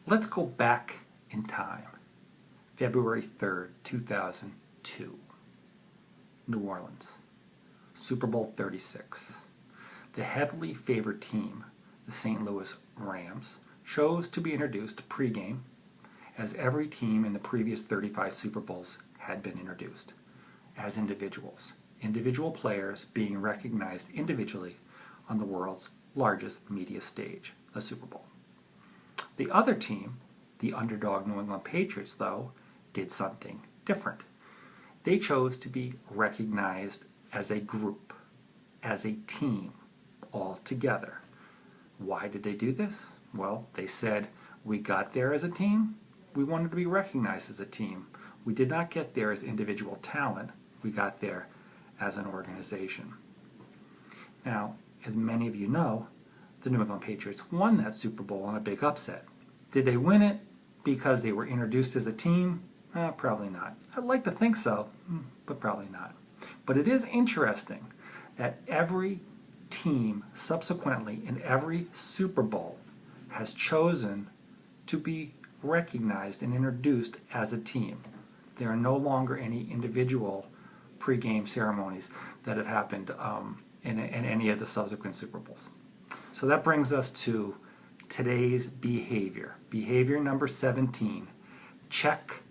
Let's go back in time. February 3rd, 2002. New Orleans. Super Bowl 36. The heavily favored team, the St. Louis Rams, chose to be introduced pregame, as every team in the previous 35 Super Bowls had been introduced, as individuals. Individual players being recognized individually on the world's largest media stage, the Super Bowl. The other team, the underdog New England Patriots, though, did something different. They chose to be recognized as a group, as a team, all together. Why did they do this? Well, they said, we got there as a team. We wanted to be recognized as a team. We did not get there as individual talent. We got there as an organization. Now, as many of you know, the New England Patriots won that Super Bowl on a big upset. Did they win it because they were introduced as a team? Probably not. I'd like to think so, but probably not. But it is interesting that every team subsequently in every Super Bowl has chosen to be recognized and introduced as a team. There are no longer any individual pregame ceremonies that have happened in any of the subsequent Super Bowls. So that brings us to today's behavior. Behavior number 17. Check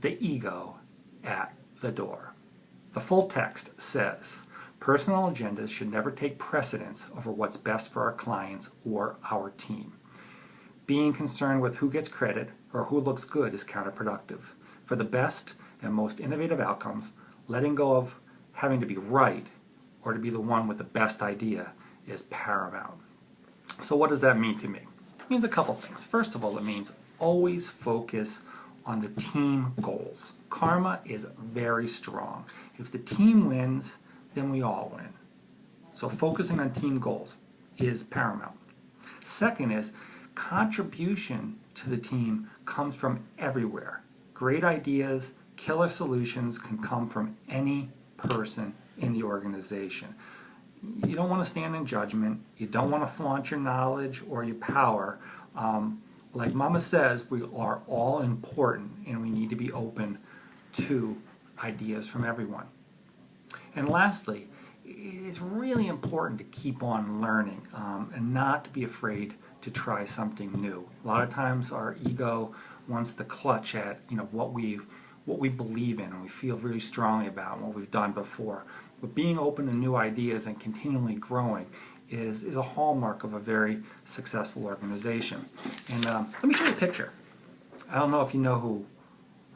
the ego at the door. The full text says, personal agendas should never take precedence over what's best for our clients or our team. Being concerned with who gets credit or who looks good is counterproductive. For the best and most innovative outcomes, letting go of having to be right or to be the one with the best idea is paramount. So what does that mean to me? It means a couple things. First of all, it means always focus on the team goals. Karma is very strong. If the team wins, then we all win. So focusing on team goals is paramount. Second is contribution to the team comes from everywhere. Great ideas, killer solutions can come from any person in the organization. You don't want to stand in judgment. You don't want to flaunt your knowledge or your power. Like Mama says, we are all important and we need to be open to ideas from everyone. And lastly, it's really important to keep on learning and not to be afraid to try something new. A lot of times our ego wants to clutch at what we believe in and we feel really strongly about and what we've done before. But being open to new ideas and continually growing is a hallmark of a very successful organization. And let me show you a picture. I don't know if you know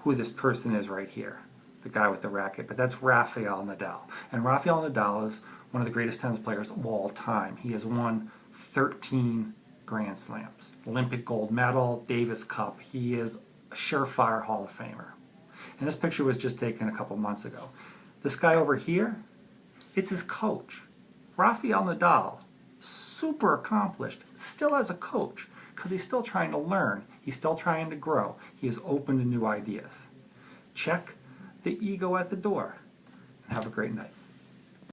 who this person is right here, the guy with the racket, but that's Rafael Nadal. And Rafael Nadal is one of the greatest tennis players of all time. He has won 13 Grand Slams, Olympic gold medal, Davis Cup. He is a surefire Hall of Famer. And this picture was just taken a couple months ago. This guy over here, it's his coach. Rafael Nadal, super accomplished, still as a coach, because he's still trying to learn. He's still trying to grow. He is open to new ideas. Check the ego at the door. And have a great night.